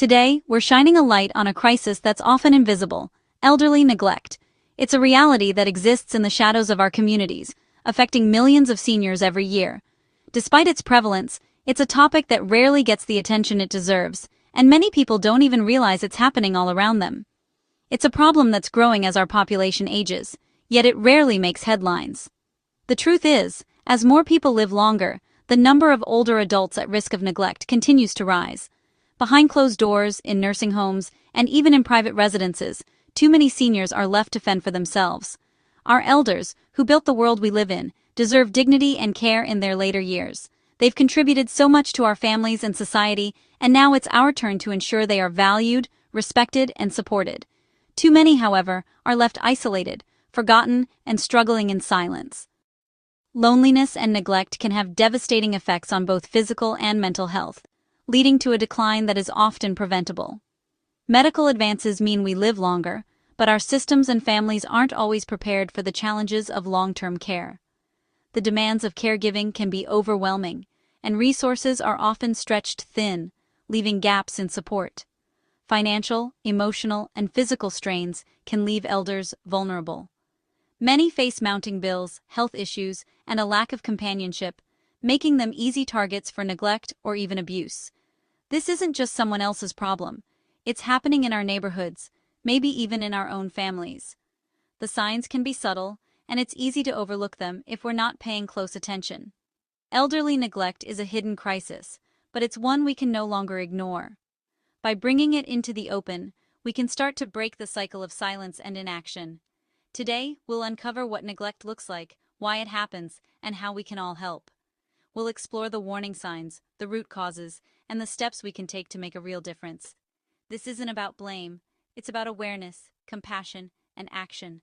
Today, we're shining a light on a crisis that's often invisible: elderly neglect. It's a reality that exists in the shadows of our communities, affecting millions of seniors every year. Despite its prevalence, it's a topic that rarely gets the attention it deserves, and many people don't even realize it's happening all around them. It's a problem that's growing as our population ages, yet it rarely makes headlines. The truth is, as more people live longer, the number of older adults at risk of neglect continues to rise. Behind closed doors, in nursing homes, and even in private residences, too many seniors are left to fend for themselves. Our elders, who built the world we live in, deserve dignity and care in their later years. They've contributed so much to our families and society, and now it's our turn to ensure they are valued, respected, and supported. Too many, however, are left isolated, forgotten, and struggling in silence. Loneliness and neglect can have devastating effects on both physical and mental health, leading to a decline that is often preventable. Medical advances mean we live longer, but our systems and families aren't always prepared for the challenges of long-term care. The demands of caregiving can be overwhelming, and resources are often stretched thin, leaving gaps in support. Financial, emotional, and physical strains can leave elders vulnerable. Many face mounting bills, health issues, and a lack of companionship, making them easy targets for neglect or even abuse. This isn't just someone else's problem. It's happening in our neighborhoods, maybe even in our own families. The signs can be subtle, and it's easy to overlook them if we're not paying close attention. Elderly neglect is a hidden crisis, but it's one we can no longer ignore. By bringing it into the open, we can start to break the cycle of silence and inaction. Today, we'll uncover what neglect looks like, why it happens, and how we can all help. We'll explore the warning signs, the root causes, and the steps we can take to make a real difference. This isn't about blame, it's about awareness, compassion, and action.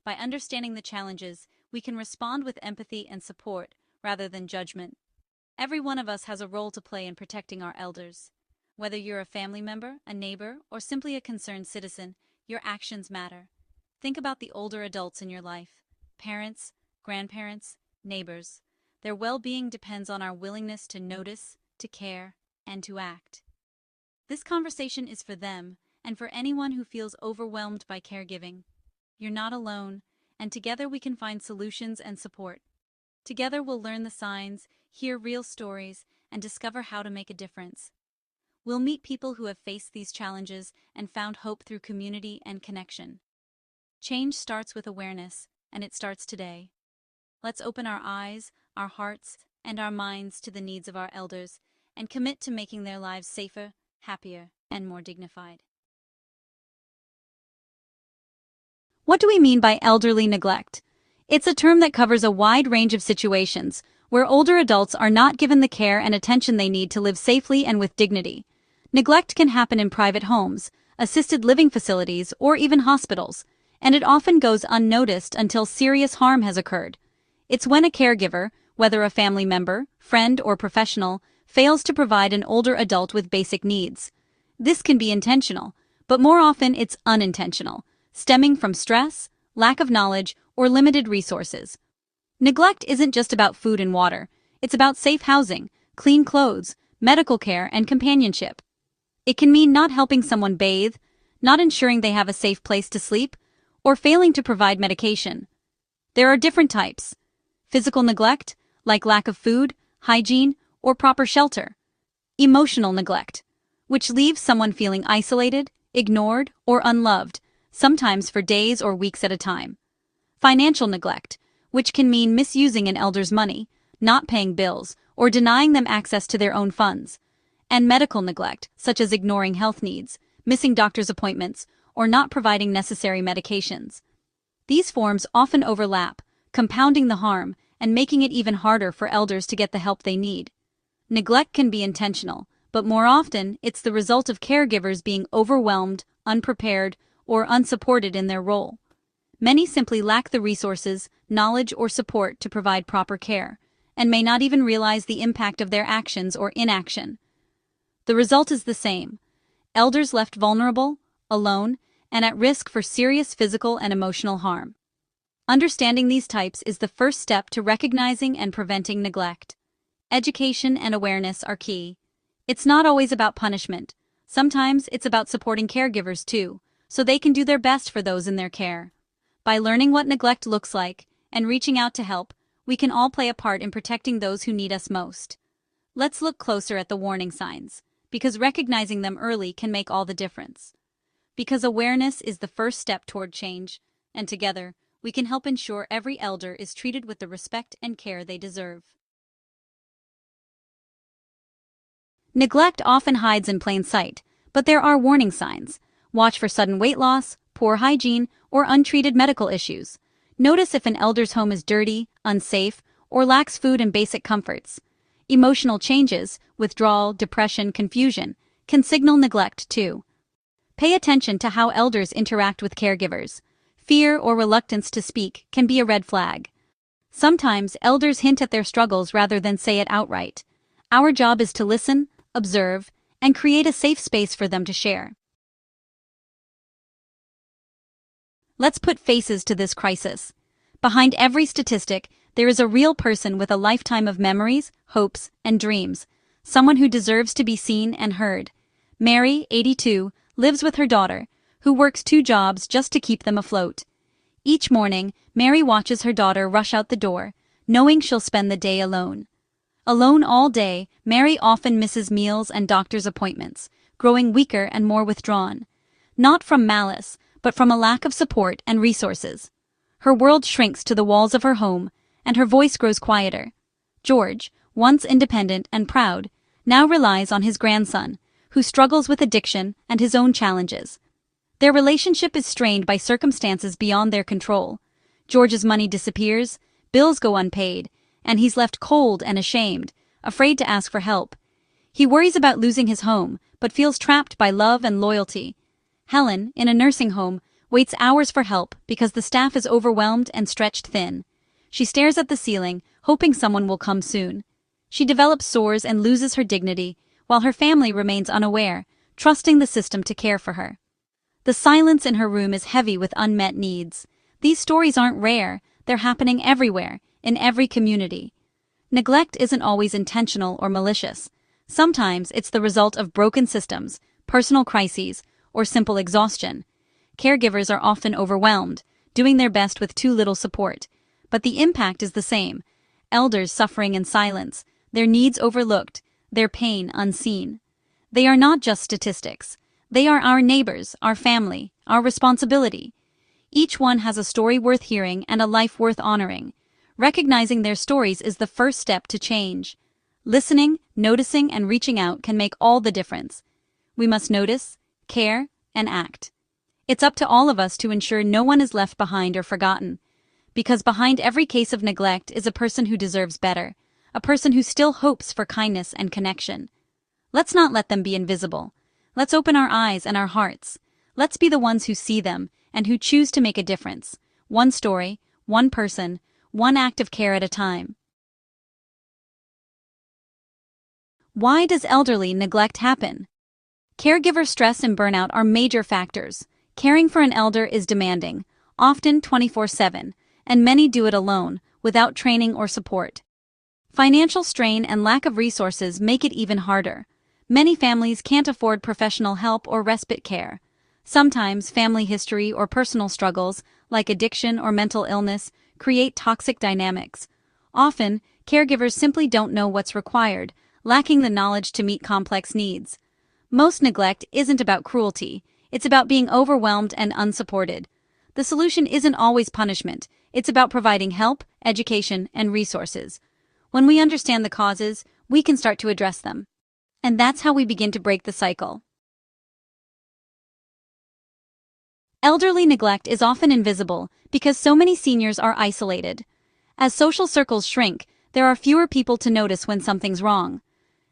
By understanding the challenges, we can respond with empathy and support rather than judgment. Every one of us has a role to play in protecting our elders. Whether you're a family member, a neighbor, or simply a concerned citizen, your actions matter. Think about the older adults in your life: parents, grandparents, neighbors. Their well-being depends on our willingness to notice, to care, and to act. This conversation is for them, and for anyone who feels overwhelmed by caregiving. You're not alone, and together we can find solutions and support. Together we'll learn the signs, hear real stories, and discover how to make a difference. We'll meet people who have faced these challenges and found hope through community and connection. Change starts with awareness, and it starts today. Let's open our eyes, our hearts, and our minds to the needs of our elders, and commit to making their lives safer, happier, and more dignified. What do we mean by elderly neglect? It's a term that covers a wide range of situations where older adults are not given the care and attention they need to live safely and with dignity. Neglect can happen in private homes, assisted living facilities, or even hospitals, and it often goes unnoticed until serious harm has occurred. It's when a caregiver, whether a family member, friend, or professional, fails to provide an older adult with basic needs. This can be intentional, but more often it's unintentional, stemming from stress, lack of knowledge, or limited resources. Neglect isn't just about food and water, it's about safe housing, clean clothes, medical care, and companionship. It can mean not helping someone bathe, not ensuring they have a safe place to sleep, or failing to provide medication. There are different types: physical neglect, like lack of food, hygiene, or proper shelter; emotional neglect, which leaves someone feeling isolated, ignored, or unloved, sometimes for days or weeks at a time; financial neglect, which can mean misusing an elder's money, not paying bills, or denying them access to their own funds; and medical neglect, such as ignoring health needs, missing doctor's appointments, or not providing necessary medications. These forms often overlap, compounding the harm and making it even harder for elders to get the help they need. Neglect can be intentional, but more often it's the result of caregivers being overwhelmed, unprepared, or unsupported in their role. Many simply lack the resources, knowledge, or support to provide proper care, and may not even realize the impact of their actions or inaction. The result is the same: elders left vulnerable, alone, and at risk for serious physical and emotional harm. Understanding these types is the first step to recognizing and preventing neglect. Education and awareness are key. It's not always about punishment. Sometimes it's about supporting caregivers too, so they can do their best for those in their care. By learning what neglect looks like and reaching out to help, we can all play a part in protecting those who need us most. Let's look closer at the warning signs, because recognizing them early can make all the difference. Because awareness is the first step toward change, and together, we can help ensure every elder is treated with the respect and care they deserve. Neglect often hides in plain sight, but there are warning signs. Watch for sudden weight loss, poor hygiene, or untreated medical issues. Notice if an elder's home is dirty, unsafe, or lacks food and basic comforts. Emotional changes, withdrawal, depression, confusion, can signal neglect too. Pay attention to how elders interact with caregivers. Fear or reluctance to speak can be a red flag. Sometimes elders hint at their struggles rather than say it outright. Our job is to listen, observe, and create a safe space for them to share. Let's put faces to this crisis. Behind every statistic, there is a real person with a lifetime of memories, hopes, and dreams. Someone who deserves to be seen and heard. Mary, 82, lives with her daughter, who works 2 jobs just to keep them afloat. Each morning, Mary watches her daughter rush out the door, knowing she'll spend the day alone. Alone all day, Mary often misses meals and doctor's appointments, growing weaker and more withdrawn. Not from malice, but from a lack of support and resources. Her world shrinks to the walls of her home, and her voice grows quieter. George, once independent and proud, now relies on his grandson, who struggles with addiction and his own challenges. Their relationship is strained by circumstances beyond their control. George's money disappears, bills go unpaid, and he's left cold and ashamed, afraid to ask for help. He worries about losing his home, but feels trapped by love and loyalty. Helen, in a nursing home, waits hours for help because the staff is overwhelmed and stretched thin. She stares at the ceiling, hoping someone will come soon. She develops sores and loses her dignity, while her family remains unaware, trusting the system to care for her. The silence in her room is heavy with unmet needs. These stories aren't rare, they're happening everywhere, in every community. Neglect isn't always intentional or malicious. Sometimes it's the result of broken systems, personal crises, or simple exhaustion. Caregivers are often overwhelmed, doing their best with too little support. But the impact is the same. Elders suffering in silence, their needs overlooked, their pain unseen. They are not just statistics. They are our neighbors, our family, our responsibility. Each one has a story worth hearing and a life worth honoring. Recognizing their stories is the first step to change. Listening, noticing, and reaching out can make all the difference. We must notice, care, and act. It's up to all of us to ensure no one is left behind or forgotten. Because behind every case of neglect is a person who deserves better, a person who still hopes for kindness and connection. Let's not let them be invisible. Let's open our eyes and our hearts. Let's be the ones who see them and who choose to make a difference. One story, one person, one act of care at a time. Why does elderly neglect happen? Caregiver stress and burnout are major factors. Caring for an elder is demanding, often 24/7, and many do it alone, without training or support. Financial strain and lack of resources make it even harder. Many families can't afford professional help or respite care. Sometimes family history or personal struggles, like addiction or mental illness, create toxic dynamics. Often, caregivers simply don't know what's required, lacking the knowledge to meet complex needs. Most neglect isn't about cruelty, it's about being overwhelmed and unsupported. The solution isn't always punishment, it's about providing help, education, and resources. When we understand the causes, we can start to address them. And that's how we begin to break the cycle. Elderly neglect is often invisible because so many seniors are isolated. As social circles shrink, there are fewer people to notice when something's wrong.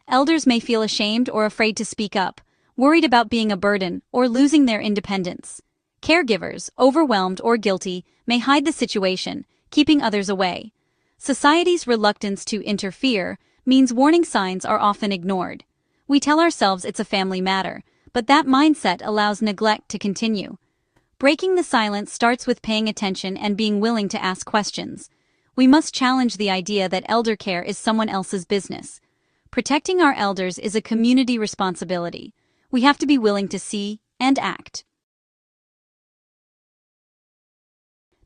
Elders may feel ashamed or afraid to speak up, worried about being a burden or losing their independence. Caregivers, overwhelmed or guilty, may hide the situation, keeping others away. Society's reluctance to interfere means warning signs are often ignored. We tell ourselves it's a family matter, but that mindset allows neglect to continue. Breaking the silence starts with paying attention and being willing to ask questions. We must challenge the idea that elder care is someone else's business. Protecting our elders is a community responsibility. We have to be willing to see and act.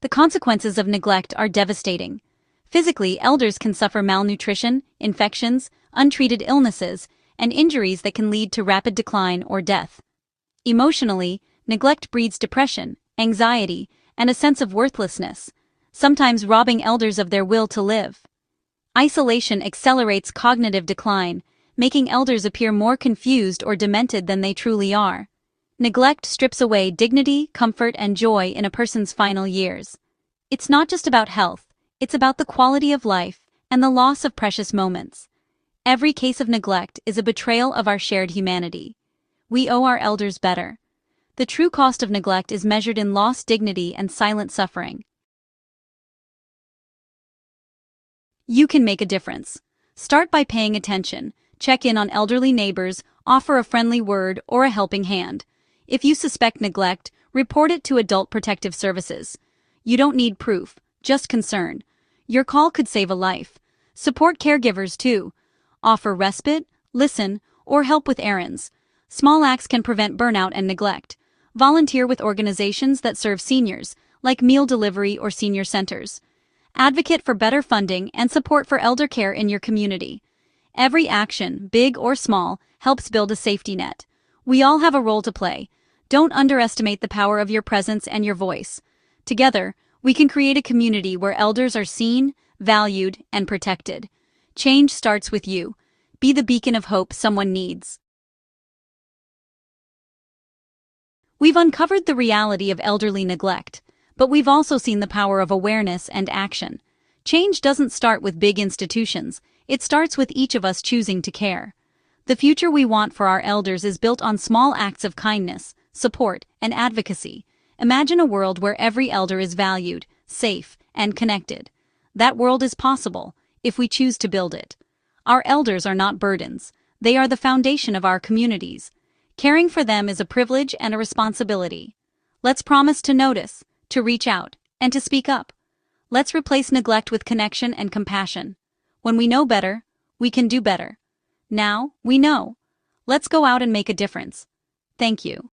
The consequences of neglect are devastating. Physically, elders can suffer malnutrition, infections, untreated illnesses, and injuries that can lead to rapid decline or death. Emotionally, neglect breeds depression, anxiety, and a sense of worthlessness, sometimes robbing elders of their will to live. Isolation accelerates cognitive decline, making elders appear more confused or demented than they truly are. Neglect strips away dignity, comfort, and joy in a person's final years. It's not just about health, it's about the quality of life and the loss of precious moments. Every case of neglect is a betrayal of our shared humanity. We owe our elders better. The true cost of neglect is measured in lost dignity and silent suffering. You can make a difference. Start by paying attention, check in on elderly neighbors, offer a friendly word or a helping hand. If you suspect neglect, report it to Adult Protective Services. You don't need proof, just concern. Your call could save a life. Support caregivers too. Offer respite, listen, or help with errands. Small acts can prevent burnout and neglect. Volunteer with organizations that serve seniors, like meal delivery or senior centers. Advocate for better funding and support for elder care in your community. Every action, big or small, helps build a safety net. We all have a role to play. Don't underestimate the power of your presence and your voice. Together, we can create a community where elders are seen, valued, and protected. Change starts with you. Be the beacon of hope someone needs. We've uncovered the reality of elderly neglect, but we've also seen the power of awareness and action. Change doesn't start with big institutions, it starts with each of us choosing to care. The future we want for our elders is built on small acts of kindness, support, and advocacy. Imagine a world where every elder is valued, safe, and connected. That world is possible, if we choose to build it. Our elders are not burdens, they are the foundation of our communities. Caring for them is a privilege and a responsibility. Let's promise to notice, to reach out, and to speak up. Let's replace neglect with connection and compassion. When we know better, we can do better. Now, we know. Let's go out and make a difference. Thank you.